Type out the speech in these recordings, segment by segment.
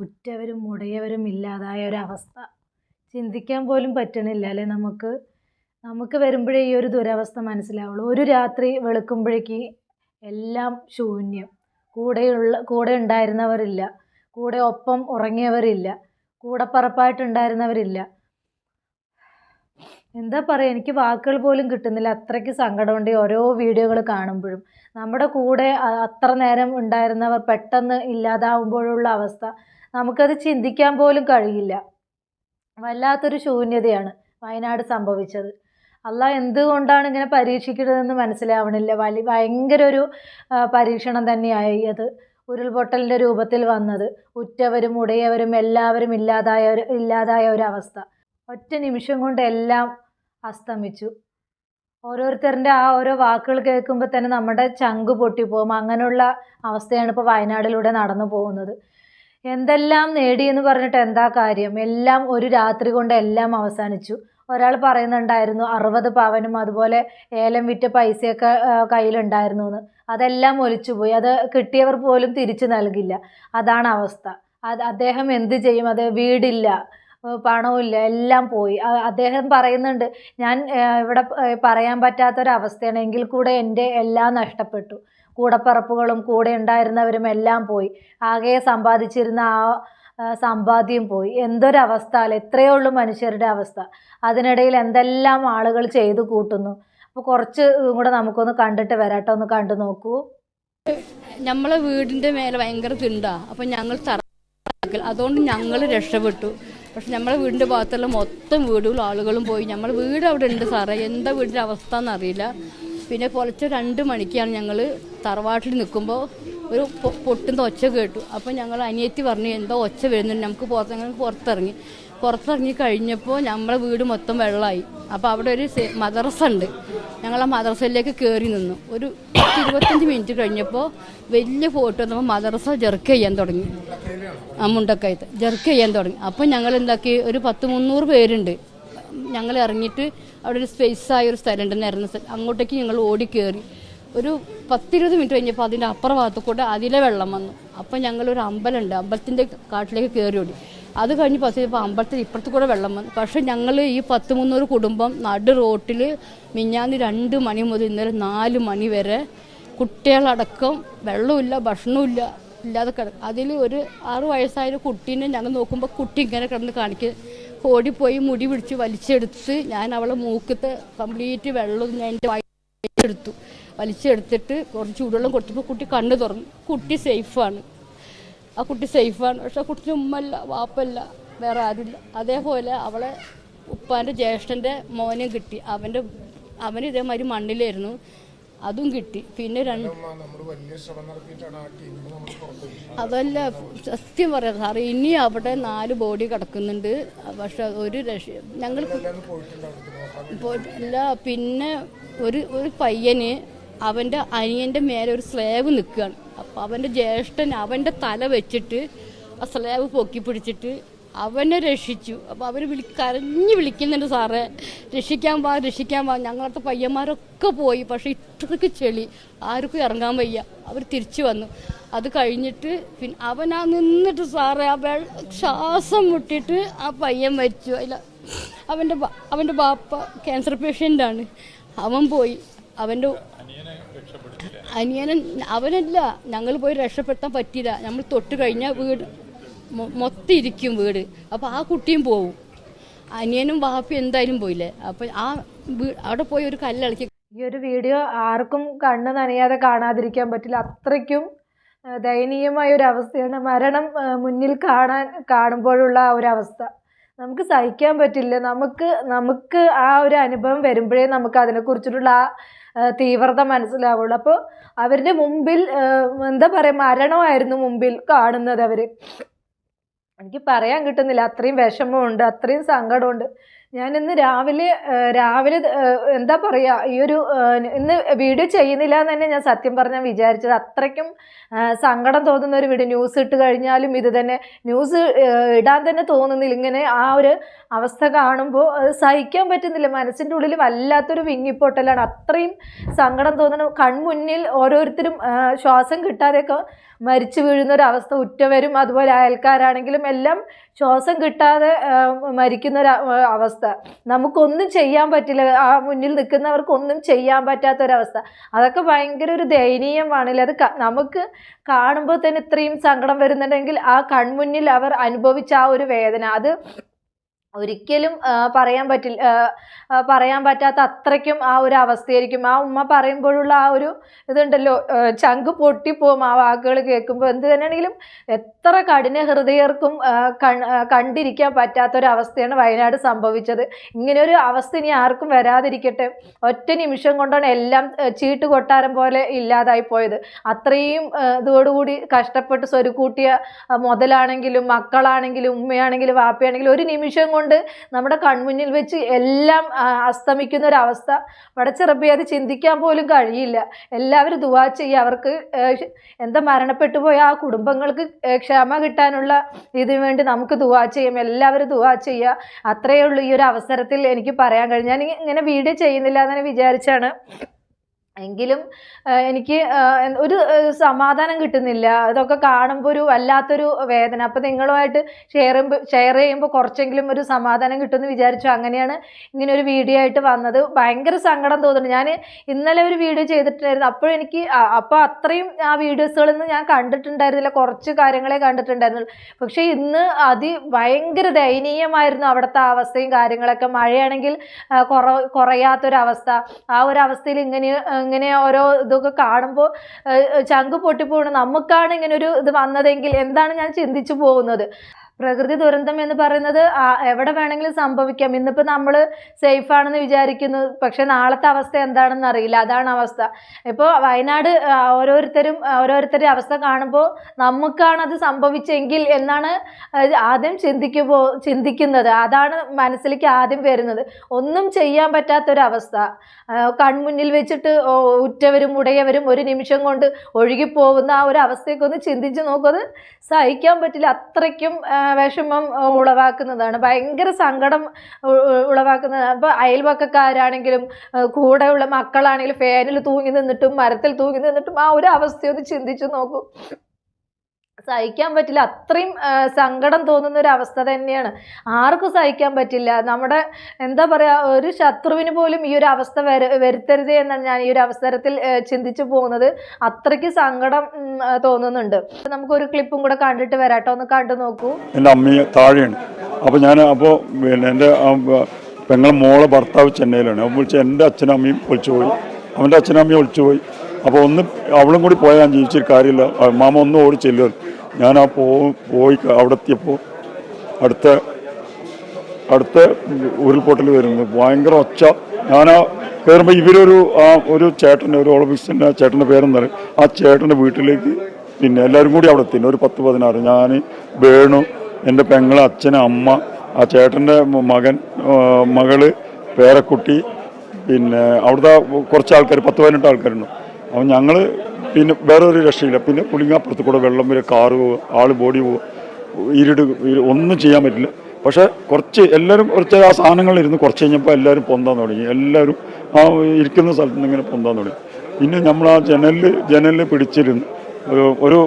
ഉറ്റവരും ഉടയവരും ഇല്ലാതായ ഒരവസ്ഥ ചിന്തിക്കാൻ പോലും പറ്റണില്ല അല്ലേ നമുക്ക്. നമുക്ക് വരുമ്പോഴേ ഈ ഒരു ദുരവസ്ഥ മനസ്സിലാവുള്ളൂ. ഒരു രാത്രി വെളുക്കുമ്പോഴേക്ക് എല്ലാം ശൂന്യം. കൂടെ ഉണ്ടായിരുന്നവരില്ല, കൂടെ ഒപ്പം ഉറങ്ങിയവരില്ല, കൂടപ്പറപ്പായിട്ടുണ്ടായിരുന്നവരില്ല. എന്താ പറയുക, എനിക്ക് വാക്കുകൾ പോലും കിട്ടുന്നില്ല. അത്രയ്ക്ക് സങ്കടമുണ്ട് ഈ ഓരോ വീഡിയോകൾ കാണുമ്പോഴും. നമ്മുടെ കൂടെ അത്ര നേരം ഉണ്ടായിരുന്നവർ പെട്ടെന്ന് ഇല്ലാതാവുമ്പോഴുള്ള അവസ്ഥ നമുക്കത് ചിന്തിക്കാൻ പോലും കഴിയില്ല. വല്ലാത്തൊരു ശൂന്യതയാണ് വയനാട് സംഭവിച്ചത്. അള്ളാഹ് എന്തുകൊണ്ടാണ് ഇങ്ങനെ പരീക്ഷിക്കുന്നതെന്ന് മനസ്സിലാവണില്ല. ഭയങ്കര ഒരു പരീക്ഷണം തന്നെയായി അത്. ഉരുൾപൊട്ടലിൻ്റെ രൂപത്തിൽ വന്നത്, ഉറ്റവരും ഉടയവരും എല്ലാവരും ഇല്ലാതായ ഒരവസ്ഥ. ഒറ്റ നിമിഷം കൊണ്ട് എല്ലാം അസ്തമിച്ചു. ഓരോരുത്തരുടെ ആ ഓരോ വാക്കുകൾ കേൾക്കുമ്പോൾ തന്നെ നമ്മുടെ ചങ്ക് പൊട്ടിപ്പോകും. അങ്ങനെയുള്ള അവസ്ഥയാണ് ഇപ്പോൾ വയനാടിലൂടെ നടന്നു പോകുന്നത്. എന്തെല്ലാം നേടിയെന്ന് പറഞ്ഞിട്ട് എന്താ കാര്യം? എല്ലാം ഒരു രാത്രി കൊണ്ട് എല്ലാം അവസാനിച്ചു. ഒരാൾ പറയുന്നുണ്ടായിരുന്നു 60 പവനും അതുപോലെ ഏലം വിറ്റ പൈസയൊക്കെ കയ്യിലുണ്ടായിരുന്നു എന്ന്. അതെല്ലാം ഒലിച്ചുപോയി. അത് കിട്ടിയവർ പോലും തിരിച്ചു നൽകില്ല. അതാണ് അവസ്ഥ. അദ്ദേഹം എന്ത് ചെയ്യും? അത് വീടില്ല, പണവുമില്ല, എല്ലാം പോയി. അദ്ദേഹം പറയുന്നുണ്ട്, ഞാൻ ഇവിടെ പറയാൻ പറ്റാത്തൊരവസ്ഥയാണ്, എങ്കിൽ കൂടെ എൻ്റെ എല്ലാം നഷ്ടപ്പെട്ടു. കൂടപ്പിറപ്പുകളും കൂടെ ഉണ്ടായിരുന്നവരും എല്ലാം പോയി. ആകെ സമ്പാദിച്ചിരുന്ന ആ സമ്പാദ്യം പോയി. എന്തൊരവസ്ഥ അല്ലേ! എത്രയേ ഉള്ളൂ മനുഷ്യരുടെ അവസ്ഥ. അതിനിടയിൽ എന്തെല്ലാം ആളുകൾ ചെയ്തു കൂട്ടുന്നു. അപ്പോൾ കുറച്ച് കൂടെ നമുക്കൊന്ന് കണ്ടിട്ട് വരാട്ടോ. ഒന്ന് കണ്ടു നോക്കൂ. നമ്മളെ വീടിൻ്റെ മേലെ ഭയങ്കര തിണ്ടാ. അപ്പം ഞങ്ങൾ അതുകൊണ്ട് ഞങ്ങൾ രക്ഷപ്പെട്ടു. പക്ഷെ നമ്മളെ വീടിൻ്റെ ഭാഗത്തുള്ള മൊത്തം വീടുകളും ആളുകളും പോയി. നമ്മളെ വീട് അവിടെ ഉണ്ട് സാറേ. എന്താ വീടിൻ്റെ അവസ്ഥ എന്നറിയില്ല. പിന്നെ പുലർച്ചെ 2 മണിക്കാണ് ഞങ്ങൾ തറവാട്ടിൽ നിൽക്കുമ്പോൾ ഒരു പൊട്ടുന്ന ഒച്ച കേട്ടു. അപ്പം ഞങ്ങൾ അനിയത്തി പറഞ്ഞു എന്തോ ഒച്ച വരുന്നുണ്ട്, നമുക്ക് പുറത്തിറങ്ങി കഴിഞ്ഞപ്പോൾ നമ്മളെ വീട് മൊത്തം വെള്ളമായി. അപ്പോൾ അവിടെ ഒരു മദ്രസ ഉണ്ട്. ഞങ്ങൾ ആ മദ്രസയിലേക്ക് കയറി നിന്നു. ഒരു 25 മിനിറ്റ് കഴിഞ്ഞപ്പോൾ വലിയ ഫോട്ടോ നമ്മൾ മദ്രസ ജെർക്ക് ചെയ്യാൻ തുടങ്ങി. മുണ്ടക്കയത്ത് ജെർക്ക് ചെയ്യാൻ തുടങ്ങി. അപ്പോൾ ഞങ്ങൾ എന്താക്കി, ഒരു 100-300 പേരുണ്ട്. ഞങ്ങൾ ഇറങ്ങിയിട്ട് അവിടെ ഒരു സ്പേസായ ഒരു സ്ഥലം ഉണ്ട്, നിരന്ന സ്ഥലം. അങ്ങോട്ടേക്ക് ഞങ്ങൾ ഓടി കയറി. ഒരു 10-20 മിനിറ്റ് കഴിഞ്ഞപ്പോൾ അതിൻ്റെ അപ്പുറ ഭാഗത്ത് കൂടെ അതിലെ വെള്ളം വന്നു. അപ്പം ഞങ്ങളൊരു അമ്പലമുണ്ട്, അമ്പലത്തിൻ്റെ കാട്ടിലേക്ക് കയറി ഓടി. അത് കഴിഞ്ഞ് 10 കഴിഞ്ഞപ്പോൾ അമ്പലത്തിൽ ഇപ്പുറത്ത് കൂടെ വെള്ളം വന്നു. പക്ഷേ ഞങ്ങൾ ഈ 100-300 കുടുംബം നടു റോട്ടിൽ മിഞ്ഞാന്ന് 2 മണി മുതൽ ഇന്നലെ 4 മണി വരെ കുട്ടികളടക്കം വെള്ളമില്ല, ഭക്ഷണമില്ല, ഇല്ലാതെ കിടക്കും. അതിൽ ഒരു 6 വയസ്സായ കുട്ടീനെ ഞങ്ങൾ നോക്കുമ്പോൾ കുട്ടി ഇങ്ങനെ കിടന്ന് കാണിക്കുക. ഓടിപ്പോയി മുടി പിടിച്ച് വലിച്ചെടുത്ത് ഞാൻ അവളെ മൂക്കത്തെ കംപ്ലീറ്റ് വെള്ളം ഞാൻ എൻ്റെ എടുത്തു. വലിച്ചെടുത്തിട്ട് കുറച്ച് ചൂടുവെള്ളം കൊടുത്തപ്പോൾ കുട്ടി കണ്ണ് തുറന്നു. കുട്ടി സേഫാണ്. ആ കുട്ടി സേഫാണ്. പക്ഷെ ആ കുട്ടിന് ഉമ്മല്ല, വാപ്പല്ല, വേറെ ആരുമില്ല. അതേപോലെ അവളെ ഉപ്പാൻ്റെ ജ്യേഷ്ഠൻ്റെ മോനെയും കിട്ടി. അവന് ഇതേമാതിരി മണ്ണിലായിരുന്നു, അതും കിട്ടി. പിന്നെ അതല്ല സത്യം പറയാം സാറേ, ഇനി അവിടെ 4 ബോഡി കിടക്കുന്നുണ്ട്. പക്ഷെ ഒരു ഞങ്ങൾ പോയിട്ടില്ല. പിന്നെ ഒരു പയ്യന് അവൻ്റെ അനിയൻ്റെ മേലെ ഒരു സ്ലാബ് നിൽക്കുകയാണ്. അപ്പോൾ അവൻ്റെ ജ്യേഷ്ഠൻ അവൻ്റെ തല വെച്ചിട്ട് ആ സ്ലാബ് പൊക്കി പിടിച്ചിട്ട് അവനെ രക്ഷിച്ചു. അപ്പോൾ അവർ കരഞ്ഞ് വിളിക്കുന്നുണ്ട്, സാറേ രക്ഷിക്കാൻ വാ. ഞങ്ങളത്തെ പയ്യന്മാരൊക്കെ പോയി. പക്ഷേ ഇത്രയ്ക്ക് ചെളി, ആർക്കും ഇറങ്ങാൻ വയ്യ. അവർ തിരിച്ചു വന്നു. അത് കഴിഞ്ഞിട്ട് പിന്നെ അവനാ നിന്നിട്ട് സാറേ ആ ശ്വാസം മുട്ടിയിട്ട് ആ പയ്യൻ മരിച്ചു. അതിൽ അവൻ്റെ ബാപ്പ ക്യാൻസർ പേഷ്യൻ്റാണ്. അവൻ പോയി. അവനല്ല, ഞങ്ങൾ പോയി രക്ഷപ്പെടുത്താൻ പറ്റിയില്ല. നമ്മൾ തൊട്ട് കഴിഞ്ഞാൽ വീട് മൊത്തം ഇരിക്കും വീട്. അപ്പോൾ ആ കുട്ടിയും പോവും. അനിയനും ബാപ്പയും എന്തായാലും പോയില്ലേ. അപ്പോൾ അവിടെ പോയി ഒരു കല്ലിളക്കി. ഈ ഒരു വീഡിയോ ആർക്കും കണ്ണ് നനയാതെ കാണാതിരിക്കാൻ പറ്റില്ല. അത്രയ്ക്കും ദയനീയമായ ഒരു അവസ്ഥയാണ്. മരണം മുന്നിൽ കാണുമ്പോഴുള്ള ആ ഒരു അവസ്ഥ നമുക്ക് സഹിക്കാൻ പറ്റില്ല. നമുക്ക് ആ ഒരു അനുഭവം വരുമ്പോഴേ നമുക്ക് അതിനെക്കുറിച്ചിട്ടുള്ള ആ തീവ്രത മനസ്സിലാവുള്ളൂ. അപ്പോൾ അവരുടെ മുമ്പിൽ എന്താ പറയുക, മരണമായിരുന്നു മുമ്പിൽ കാണുന്നത്. എനിക്ക് പറയാൻ കിട്ടുന്നില്ല. അത്രയും വിഷമമുണ്ട്, അത്രയും സങ്കടമുണ്ട്. ഞാൻ ഇന്ന് രാവിലെ എന്താ പറയുക, ഇന്ന് വീഡിയോ ചെയ്യുന്നില്ല എന്ന് തന്നെ ഞാൻ സത്യം പറഞ്ഞാൽ വിചാരിച്ചത്. അത്രയ്ക്കും സങ്കടം തോന്നുന്ന ഒരു വീഡിയോ. ന്യൂസ് ഇട്ട് കഴിഞ്ഞാലും ഇത് തന്നെ, ന്യൂസ് ഇടാൻ തന്നെ തോന്നുന്നില്ല. ഇങ്ങനെ ആ ഒരു അവസ്ഥ കാണുമ്പോൾ സഹിക്കാൻ പറ്റുന്നില്ല. മനസ്സിൻ്റെ ഉള്ളിൽ വല്ലാത്തൊരു വിങ്ങിപ്പൊട്ടലാണ്. അത്രയും സങ്കടം തോന്നുന്നു. കൺമുന്നിൽ ഓരോരുത്തരും ശ്വാസം കിട്ടാതെയൊക്കെ മരിച്ചു വീഴുന്നൊരവസ്ഥ. ഉറ്റവരും അതുപോലെ അയൽക്കാരാണെങ്കിലും എല്ലാം ശ്വാസം കിട്ടാതെ മരിക്കുന്നൊരു അവസ്ഥ. നമുക്കൊന്നും ചെയ്യാൻ പറ്റില്ല. ആ മുന്നിൽ നിൽക്കുന്നവർക്കൊന്നും ചെയ്യാൻ പറ്റാത്തൊരവസ്ഥ. അതൊക്കെ ഭയങ്കര ഒരു ദയനീയമാണല്ലേ. അത് നമുക്ക് കാണുമ്പോൾ തന്നെ ഇത്രയും സങ്കടം വരുന്നുണ്ടെങ്കിൽ ആ കൺമുന്നിൽ അവർ അനുഭവിച്ച ആ ഒരു വേദന, അത് ഒരിക്കലും പറയാൻ പറ്റാത്ത അത്രയ്ക്കും ആ ഒരു അവസ്ഥയായിരിക്കും. ആ ഉമ്മ പറയുമ്പോഴുള്ള ആ ഒരു ഇതുണ്ടല്ലോ, ചങ്ക് പൊട്ടിപ്പോവും ആ വാക്കുകൾ കേൾക്കുമ്പോൾ. എന്ത് തന്നെയാണെങ്കിലും എത്ര കഠിന ഹൃദയർക്കും കണ്ടിരിക്കാൻ പറ്റാത്തൊരവസ്ഥയാണ് വയനാട് സംഭവിച്ചത്. ഇങ്ങനെ ഒരു അവസ്ഥ ഇനി ആർക്കും വരാതിരിക്കട്ടെ. ഒറ്റ നിമിഷം കൊണ്ടാണ് എല്ലാം ചീട്ട് കൊട്ടാരം പോലെ ഇല്ലാതായി പോയത്. അത്രയും ഇതോടുകൂടി കഷ്ടപ്പെട്ട് സ്വരുക്കൂട്ടിയ മുതലാണെങ്കിലും മക്കളാണെങ്കിലും ഉമ്മയാണെങ്കിലും വാപ്പയാണെങ്കിലും ഒരു നിമിഷം കൊണ്ട് നമ്മുടെ കൺമുന്നിൽ വെച്ച് എല്ലാം അസ്തമിക്കുന്ന ഒരവസ്ഥ. പടച്ചിറപ്പി അത് ചിന്തിക്കാൻ പോലും കഴിയില്ല. എല്ലാവരും ദുആ ചെയ്യുക. അവർക്ക് മരണപ്പെട്ടു പോയ ആ കുടുംബങ്ങൾക്ക് ക്ഷമ കിട്ടാനുള്ള ഇതിനു വേണ്ടി നമുക്ക് ദുആ ചെയ്യാം. എല്ലാവരും ദുആ ചെയ്യുക. അത്രയേ ഉള്ളൂ ഈ ഒരു അവസരത്തിൽ എനിക്ക് പറയാൻ കഴിയും. ഞാൻ ഇങ്ങനെ വീഡിയോ ചെയ്യുന്നില്ല എന്ന് വിചാരിച്ചാണ്. എങ്കിലും എനിക്ക് ഒരു സമാധാനം കിട്ടുന്നില്ല. ഇതൊക്കെ കാണുമ്പോൾ ഒരു വല്ലാത്തൊരു വേദന. അപ്പോൾ നിങ്ങളുമായിട്ട് ഷെയർ ചെയ്യുമ്പോൾ കുറച്ചെങ്കിലും ഒരു സമാധാനം കിട്ടുമെന്ന് വിചാരിച്ചു. അങ്ങനെയാണ് ഇങ്ങനെ ഒരു വീഡിയോ ആയിട്ട് വന്നത്. ഭയങ്കര സങ്കടം തോന്നുന്നു. ഞാൻ ഇന്നലെ ഒരു വീഡിയോ ചെയ്തിട്ടുണ്ടായിരുന്നു. അപ്പോൾ അത്രയും ആ വീഡിയോസുകളൊന്നും ഞാൻ കണ്ടിട്ടുണ്ടായിരുന്നില്ല. കുറച്ച് കാര്യങ്ങളെ കണ്ടിട്ടുണ്ടായിരുന്നുള്ളൂ. പക്ഷേ ഇന്ന് ഭയങ്കര ദയനീയമായിരുന്നു അവിടുത്തെ അവസ്ഥയും കാര്യങ്ങളൊക്കെ. മഴയാണെങ്കിൽ കുറയാത്തൊരവസ്ഥ. ആ ഒരു അവസ്ഥയിൽ ഇങ്ങനെ ഓരോ ഇതൊക്കെ കാണുമ്പോൾ ചങ്ക് പൊട്ടിപ്പോകണം. നമുക്കാണ് ഇങ്ങനെ ഒരു ഇത് വന്നതെങ്കിൽ എന്താണ് ഞാൻ ചിന്തിച്ചു പോകുന്നത്. പ്രകൃതി ദുരന്തം എന്ന് പറയുന്നത് എവിടെ വേണമെങ്കിലും സംഭവിക്കാം. ഇന്നിപ്പോൾ നമ്മൾ സേഫാണെന്ന് വിചാരിക്കുന്നു, പക്ഷെ നാളത്തെ അവസ്ഥ എന്താണെന്ന് അറിയില്ല. അതാണ് അവസ്ഥ. ഇപ്പോൾ വയനാട് ഓരോരുത്തരുടെ അവസ്ഥ കാണുമ്പോൾ നമുക്കാണത് സംഭവിച്ചെങ്കിൽ എന്നാണ് ആദ്യം ചിന്തിക്കുന്നത്. അതാണ് മനസ്സിലേക്ക് ആദ്യം വരുന്നത്. ഒന്നും ചെയ്യാൻ പറ്റാത്തൊരവസ്ഥ. കൺമുന്നിൽ വെച്ചിട്ട് ഉറ്റവരും ഉടയവരും ഒരു നിമിഷം കൊണ്ട് ഒഴുകിപ്പോകുന്ന ആ ഒരു അവസ്ഥയൊക്കെ ഒന്ന് ചിന്തിച്ച് നോക്കും. അത് സഹിക്കാൻ പറ്റില്ല. അത്രയ്ക്കും വിഷമം ഉളവാക്കുന്നതാണ്. ഭയങ്കര സങ്കടം ഉളവാക്കുന്നതാണ്. അപ്പോൾ അയൽവക്കക്കാരാണെങ്കിലും കൂടെയുള്ള മക്കളാണെങ്കിലും ഫാനിൽ തൂങ്ങി നിന്നിട്ടും മരത്തിൽ തൂങ്ങി നിന്നിട്ടും ആ ഒരു അവസ്ഥയൊന്ന് ചിന്തിച്ചു നോക്കൂ. സഹിക്കാൻ പറ്റില്ല. അത്രയും സങ്കടം തോന്നുന്ന ഒരു അവസ്ഥ തന്നെയാണ്. ആർക്കും സഹിക്കാൻ പറ്റില്ല. നമ്മുടെ എന്താ പറയുക, ഒരു ശത്രുവിന് പോലും ഈ ഒരു അവസ്ഥ വരുത്തരുതേ എന്നാണ് ഞാൻ ഈ ഒരു അവസരത്തിൽ ചിന്തിച്ചു പോകുന്നത്. അത്രയ്ക്ക് സങ്കടം തോന്നുന്നുണ്ട്. നമുക്കൊരു ക്ലിപ്പും കൂടെ കണ്ടിട്ട് വരാട്ടോ. ഒന്ന് കണ്ടു നോക്കൂ. എൻ്റെ അമ്മ താഴെയാണ്. അപ്പോൾ എൻ്റെ പെങ്ങളെ മോളെ ഭർത്താവ് ചെന്നൈയിലാണ്. അപ്പോൾ വിളിച്ച് എൻ്റെ അച്ഛനും അമ്മയും ഒളിച്ചുപോയി, അവൻ്റെ അച്ഛനും അമ്മയും ഒളിച്ചുപോയി. അപ്പോൾ അവളും കൂടി പോയാൽ ഞാൻ ജീവിച്ചൊരു കാര്യമില്ല. മാമ ഒന്ന് ഓടി ചെല്ലുക. ഞാൻ പോയി അവിടെ എത്തിയപ്പോൾ അടുത്ത ഉരുൾപൊട്ടൽ വരുന്നത് ഭയങ്കര ഒച്ച. ഞാൻ കയറുമ്പോൾ ഒരു ചേട്ടൻ്റെ ഒരു ഓളോഫീസിൻ്റെ ചേട്ടൻ്റെ പേരെന്ന് പറയും. ആ ചേട്ടൻ്റെ വീട്ടിലേക്ക് പിന്നെ എല്ലാവരും കൂടി അവിടെ എത്തി. ഒരു 10-16 ഞാൻ, വേണു, എൻ്റെ പെങ്ങളെ അച്ഛന്, അമ്മ, ആ ചേട്ടൻ്റെ മകള്, പേരക്കുട്ടി, പിന്നെ അവിടുത്തെ കുറച്ച് ആൾക്കാർ 10-18 ആൾക്കാരുണ്ട്. അപ്പോൾ ഞങ്ങൾ പിന്നെ വേറെ ഒരു രക്ഷയില്ല. പിന്നെ പുളിങ്ങാപ്പുറത്ത് കൂടെ വെള്ളം വരെ, കാറ് പോവുക, ആൾ ബോഡി പോവുക, ഒന്നും ചെയ്യാൻ പറ്റില്ല. പക്ഷേ എല്ലാവരും ആ സാധനങ്ങളിലിരുന്ന് കുറച്ച് കഴിഞ്ഞപ്പോൾ എല്ലാവരും പൊന്താൻ തുടങ്ങി. എല്ലാവരും ആ ഇരിക്കുന്ന സ്ഥലത്ത് നിന്ന് ഇങ്ങനെ പൊന്താൻ തുടങ്ങി. പിന്നെ നമ്മൾ ആ ജനലിൽ പിടിച്ചിരുന്നു, ഒരു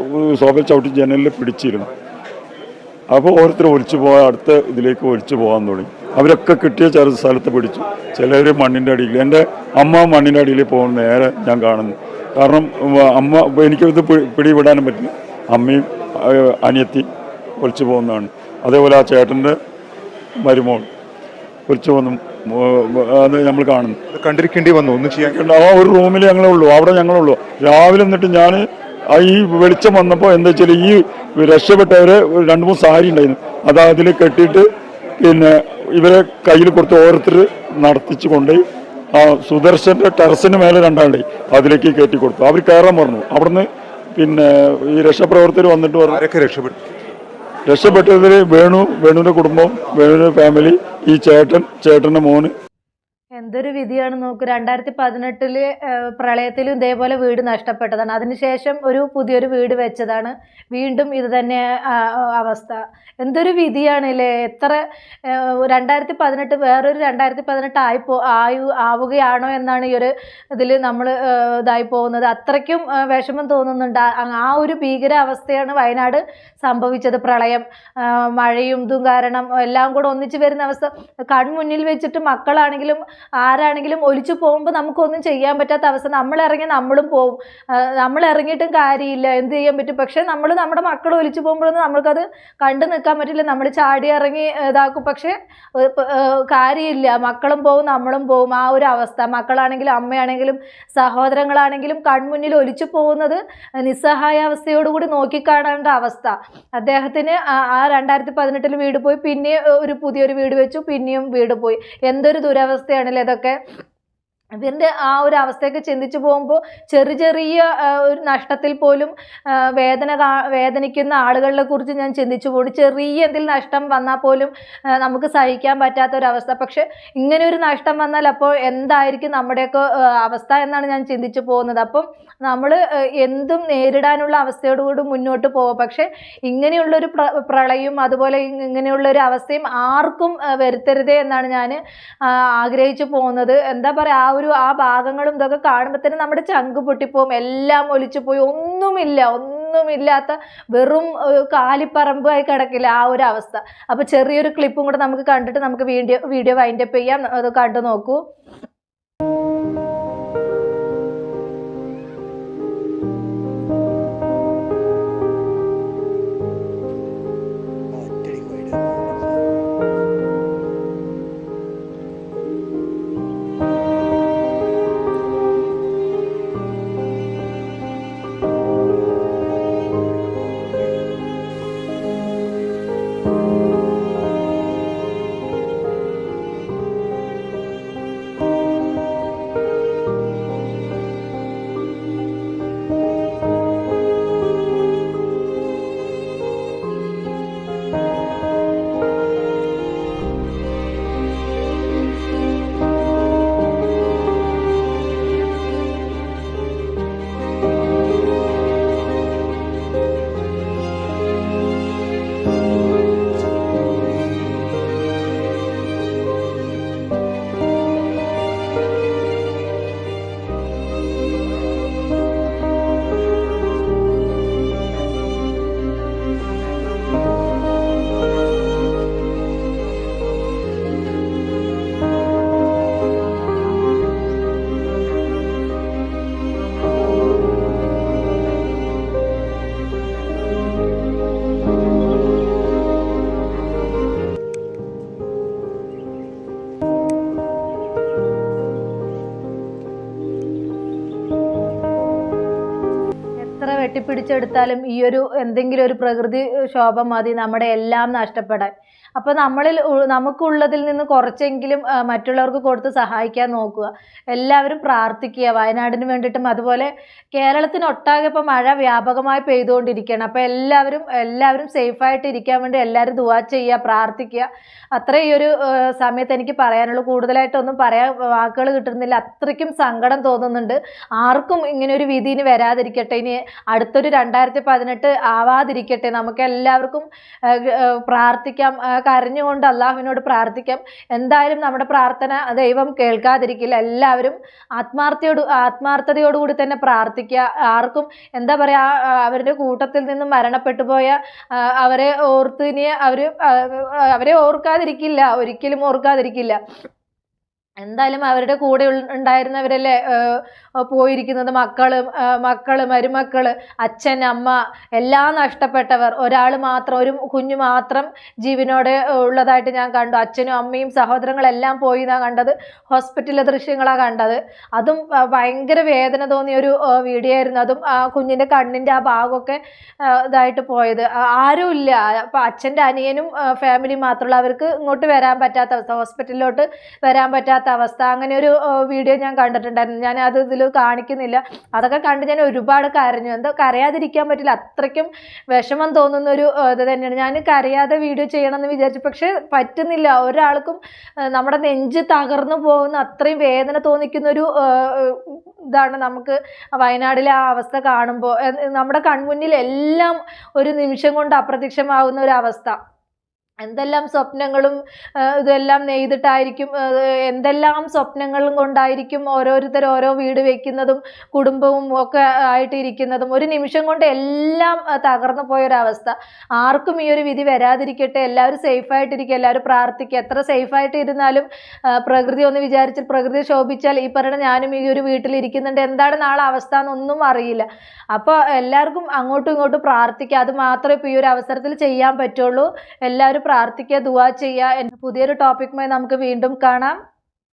സോഫയിൽ ചവിട്ടി ജനലിൽ പിടിച്ചിരുന്നു. അപ്പോൾ ഓരോരുത്തർ അടുത്ത ഇതിലേക്ക് ഒലിച്ചു പോകാൻ തുടങ്ങി. അവരൊക്കെ കിട്ടിയ ചെറു സ്ഥലത്ത് പിടിച്ചു. ചിലർ മണ്ണിൻ്റെ അടിയിൽ. എൻ്റെ അമ്മ മണ്ണിൻ്റെ അടിയിൽ പോകുന്ന നേരെ ഞാൻ കാണുന്നു. കാരണം എനിക്കിത് പിടിവിടാനും പറ്റില്ല. അമ്മയും അനിയത്തി ഒലിച്ചു പോകുന്നതാണ്. അതേപോലെ ആ ചേട്ടൻ്റെ മരുമോൾ ഒലിച്ചു പോകുന്നു. അത് നമ്മൾ കാണുന്നു. കണ്ടിരിക്കേണ്ടി വന്നു. ഒന്നും ചെയ്യാൻ ആ ഒരു റൂമിൽ അവിടെ ഞങ്ങളുള്ളൂ. രാവിലെ എന്നിട്ട് ഞാൻ ഈ വെളിച്ചം വന്നപ്പോൾ എന്താ വെച്ചാൽ ഈ രക്ഷപ്പെട്ടവരെ 2-3 സാരി ഉണ്ടായിരുന്നു. അത് അതിൽ കെട്ടിയിട്ട് പിന്നെ ഇവരെ കയ്യിൽ കൊടുത്ത് ഓരോരുത്തർ നടത്തിച്ച് കൊണ്ടുപോയി ആ സുദർശൻ്റെ ടെറസിന് മേലെ 2 ആളുടെ അതിലേക്ക് കയറ്റി കൊടുത്തു. അവർ കയറാൻ പറഞ്ഞു. അവിടുന്ന് പിന്നെ ഈ രക്ഷാപ്രവർത്തകർ വന്നിട്ട് പറഞ്ഞു. രക്ഷപ്പെട്ടതിൽ വേണുവിൻ്റെ കുടുംബം, വേണുവിൻ്റെ ഫാമിലി, ഈ ചേട്ടൻ്റെ മോന്. എന്തൊരു വിധിയാണ് നോക്കൂ. 2018 പ്രളയത്തിലും ഇതേപോലെ വീട് നഷ്ടപ്പെട്ടതാണ്. അതിനുശേഷം പുതിയൊരു വീട് വെച്ചതാണ്. വീണ്ടും ഇത് തന്നെ അവസ്ഥ. എന്തൊരു വിധിയാണ് അല്ലേ. എത്ര 2018 വേറൊരു 2018 ആവുകയാണോ എന്നാണ് ഈ ഒരു ഇതിൽ നമ്മൾ ഇതായി പോകുന്നത്. അത്രയ്ക്കും വിഷമം തോന്നുന്നുണ്ട്. ആ ഒരു ഭീകരാവസ്ഥയാണ് വയനാട് സംഭവിച്ചത്. പ്രളയം, മഴയും ഇതും കാരണം എല്ലാം കൂടെ ഒന്നിച്ച് വരുന്ന അവസ്ഥ കൺമുന്നിൽ വെച്ചിട്ട് മക്കളാണെങ്കിലും ആരാണെങ്കിലും ഒലിച്ചു പോകുമ്പോൾ നമുക്കൊന്നും ചെയ്യാൻ പറ്റാത്ത അവസ്ഥ. നമ്മളിറങ്ങി നമ്മളും പോവും. നമ്മൾ ഇറങ്ങിയിട്ടും കാര്യമില്ല, എന്ത് ചെയ്യാൻ പറ്റും. പക്ഷെ നമ്മുടെ മക്കൾ ഒലിച്ചു പോകുമ്പോഴൊന്നും നമ്മൾക്കത് കണ്ടു നിൽക്കാൻ പറ്റില്ല. നമ്മൾ ചാടി ഇറങ്ങി ഇതാക്കും, പക്ഷെ കാര്യമില്ല. മക്കളും പോവും, നമ്മളും പോവും. ആ ഒരു അവസ്ഥ. മക്കളാണെങ്കിലും അമ്മയാണെങ്കിലും സഹോദരങ്ങളാണെങ്കിലും കൺമുന്നിൽ ഒലിച്ചു പോകുന്നത് നിസ്സഹായാവസ്ഥയോടുകൂടി നോക്കിക്കാണേണ്ട അവസ്ഥ. അദ്ദേഹത്തിന് ആ 2018 വീട് പോയി, പിന്നെ പുതിയൊരു വീട് വെച്ചു, പിന്നെയും വീട് പോയി. എന്തൊരു ദുരവസ്ഥയാണല്ലേ ഇതൊക്കെ. ഇവരുടെ ആ ഒരു അവസ്ഥയൊക്കെ ചിന്തിച്ചു പോകുമ്പോൾ ചെറിയ ഒരു നഷ്ടത്തിൽ പോലും വേദനിക്കുന്ന ആളുകളെ കുറിച്ച് ഞാൻ ചിന്തിച്ചു പോകും. ചെറിയ എന്തെങ്കിലും നഷ്ടം വന്നാൽ പോലും നമുക്ക് സഹിക്കാൻ പറ്റാത്തൊരവസ്ഥ. പക്ഷെ ഇങ്ങനെ ഒരു നഷ്ടം വന്നാൽ അപ്പോൾ എന്തായിരിക്കും നമ്മുടെയൊക്കെ അവസ്ഥ എന്നാണ് ഞാൻ ചിന്തിച്ചു പോകുന്നത്. അപ്പം നമ്മൾ എന്തും നേരിടാനുള്ള അവസ്ഥയോടുകൂടി മുന്നോട്ട് പോവുക. പക്ഷെ ഇങ്ങനെയുള്ളൊരു പ്രളയവും അതുപോലെ ഇങ്ങനെയുള്ളൊരു അവസ്ഥയും ആർക്കും വരുത്തരുതേ എന്നാണ് ഞാൻ ആഗ്രഹിച്ചു പോകുന്നത്. എന്താ പറയുക, ആ ഭാഗങ്ങളും ഇതൊക്കെ കാണുമ്പോൾ തന്നെ നമ്മുടെ ചങ്ക് പൊട്ടിപ്പോവും. എല്ലാം ഒലിച്ചു പോയി, ഒന്നുമില്ലാത്ത വെറും കാലിപ്പറമ്പായി കിടക്കില്ല ആ ഒരു അവസ്ഥ. അപ്പോൾ ചെറിയൊരു ക്ലിപ്പും കൂടെ നമുക്ക് കണ്ടിട്ട് നമുക്ക് വീഡിയോ വൈൻഡപ്പ് ചെയ്യാം. അത് കണ്ടു നോക്കൂ. വെട്ടിപ്പിടിച്ചെടുത്താലും ഈ എന്തെങ്കിലും ഒരു പ്രകൃതി ക്ഷോഭം മതി നമ്മുടെ എല്ലാം നഷ്ടപ്പെടാൻ. അപ്പോൾ നമുക്കുള്ളതിൽ നിന്ന് കുറച്ചെങ്കിലും മറ്റുള്ളവർക്ക് കൊടുത്ത് സഹായിക്കാൻ നോക്കുക. എല്ലാവരും പ്രാർത്ഥിക്കുക വയനാടിന് വേണ്ടിയിട്ടും. അതുപോലെ കേരളത്തിനൊട്ടാകെ ഇപ്പോൾ മഴ വ്യാപകമായി പെയ്തുകൊണ്ടിരിക്കുകയാണ്. അപ്പോൾ എല്ലാവരും സേഫായിട്ട് ഇരിക്കാൻ വേണ്ടി എല്ലാവരും ദുആ ചെയ്യുക, പ്രാർത്ഥിക്കുക. അത്രേ ഈ ഒരു സമയത്ത് എനിക്ക് പറയാനുള്ളൂ. കൂടുതലായിട്ടൊന്നും പറയാൻ വാക്കുകൾ കിട്ടുന്നില്ല. അത്രയ്ക്കും സങ്കടം തോന്നുന്നുണ്ട്. ആർക്കും ഇങ്ങനെ ഒരു വിധിന് വരാതിരിക്കട്ടെ. ഇനി അടുത്തൊരു 2018 ആവാതിരിക്കട്ടെ. നമുക്ക് എല്ലാവർക്കും പ്രാർത്ഥിക്കാം, കരഞ്ഞുകൊണ്ട് അള്ളാഹുവിനോട് പ്രാർത്ഥിക്കാം. എന്തായാലും നമ്മുടെ പ്രാർത്ഥന ദൈവം കേൾക്കാതിരിക്കില്ല. എല്ലാവരും ആത്മാർത്ഥതയോടുകൂടി തന്നെ പ്രാർത്ഥിക്കുക. ആർക്കും എന്താ പറയുക, അവരുടെ കൂട്ടത്തിൽ നിന്നും മരണപ്പെട്ടു പോയ അവരെ ഓർത്ത് ഇനി അവരെ ഓർക്കാതിരിക്കില്ല, ഒരിക്കലും ഓർക്കാതിരിക്കില്ല. എന്തായാലും അവരുടെ കൂടെ ഉണ്ടായിരുന്നവരല്ലേ പോയിരിക്കുന്നത്. മക്കള് മരുമക്കള് അച്ഛൻ അമ്മ എല്ലാം നഷ്ടപ്പെട്ടവർ. ഒരാൾ മാത്രം, ഒരു കുഞ്ഞു മാത്രം ജീവനോടെ ഉള്ളതായിട്ട് ഞാൻ കണ്ടു. അച്ഛനും അമ്മയും സഹോദരങ്ങളെല്ലാം പോയി എന്നാണ് കണ്ടത്. ഹോസ്പിറ്റലിലെ ദൃശ്യങ്ങളാണ് കണ്ടത്. അതും ഭയങ്കര വേദന തോന്നിയൊരു വീഡിയോ ആയിരുന്നു. അതും ആ കുഞ്ഞിൻ്റെ കണ്ണിൻ്റെ ആ ഭാഗമൊക്കെ ഇതായിട്ട് പോയത്. ആരുമില്ല. അപ്പം അച്ഛൻ്റെ അനിയനും ഫാമിലി മാത്രമുള്ള അവർക്ക് ഇങ്ങോട്ട് വരാൻ പറ്റാത്ത അവസ്ഥ, ഹോസ്പിറ്റലിലോട്ട് വരാൻ പറ്റാത്ത പറ്റാത്ത അവസ്ഥ, അങ്ങനെ ഒരു വീഡിയോ ഞാൻ കണ്ടിട്ടുണ്ടായിരുന്നു. ഞാൻ അത് ഇതിൽ കാണിക്കുന്നില്ല. അതൊക്കെ കണ്ട് ഞാൻ ഒരുപാട് കരഞ്ഞു. എന്തോ കരയാതിരിക്കാൻ പറ്റില്ല, അത്രയ്ക്കും വിഷമം തോന്നുന്നൊരു ഇത് തന്നെയാണ്. ഞാൻ കരയാതെ വീഡിയോ ചെയ്യണമെന്ന് വിചാരിച്ചു, പക്ഷെ പറ്റുന്നില്ല. ഒരാൾക്കും നമ്മുടെ നെഞ്ച് തകർന്നു പോകുന്ന അത്രയും വേദന തോന്നിക്കുന്നൊരു ഇതാണ് നമുക്ക് വയനാടിലെ ആ അവസ്ഥ കാണുമ്പോൾ. നമ്മുടെ കൺമുന്നിൽ എല്ലാം ഒരു നിമിഷം കൊണ്ട് അപ്രത്യക്ഷമാകുന്ന ഒരു അവസ്ഥ. എന്തെല്ലാം സ്വപ്നങ്ങളും ഇതെല്ലാം നെയ്തിട്ടായിരിക്കും, എന്തെല്ലാം സ്വപ്നങ്ങളും കൊണ്ടായിരിക്കും ഓരോരുത്തർ ഓരോ വീട് വെക്കുന്നതും കുടുംബവും ഒക്കെ ആയിട്ട് ഇരിക്കുന്നതും. ഒരു നിമിഷം കൊണ്ട് എല്ലാം തകർന്നു പോയൊരവസ്ഥ. ആർക്കും ഈ ഒരു വിധി വരാതിരിക്കട്ടെ. എല്ലാവരും സേഫായിട്ടിരിക്കുക, എല്ലാവരും പ്രാർത്ഥിക്കുക. എത്ര സേഫായിട്ട് ഇരുന്നാലും പ്രകൃതി ഒന്ന് വിചാരിച്ച് പ്രകൃതി ശോഭിച്ചാൽ ഈ പറയുന്ന ഞാനും ഈ ഒരു വീട്ടിലിരിക്കുന്നുണ്ട്, എന്താണ് നാളെ അവസ്ഥ എന്നൊന്നും അറിയില്ല. അപ്പോൾ എല്ലാവർക്കും അങ്ങോട്ടും ഇങ്ങോട്ടും പ്രാർത്ഥിക്കുക. അത് മാത്രമേ ഇപ്പോൾ ഈ ഒരു അവസരത്തിൽ ചെയ്യാൻ പറ്റുള്ളൂ. എല്ലാവരും പ്രാർത്ഥിക്കുക, ദുആ ചെയ്യുക. പുതിയൊരു ടോപ്പിക്കുമായി നമുക്ക് വീണ്ടും കാണാം.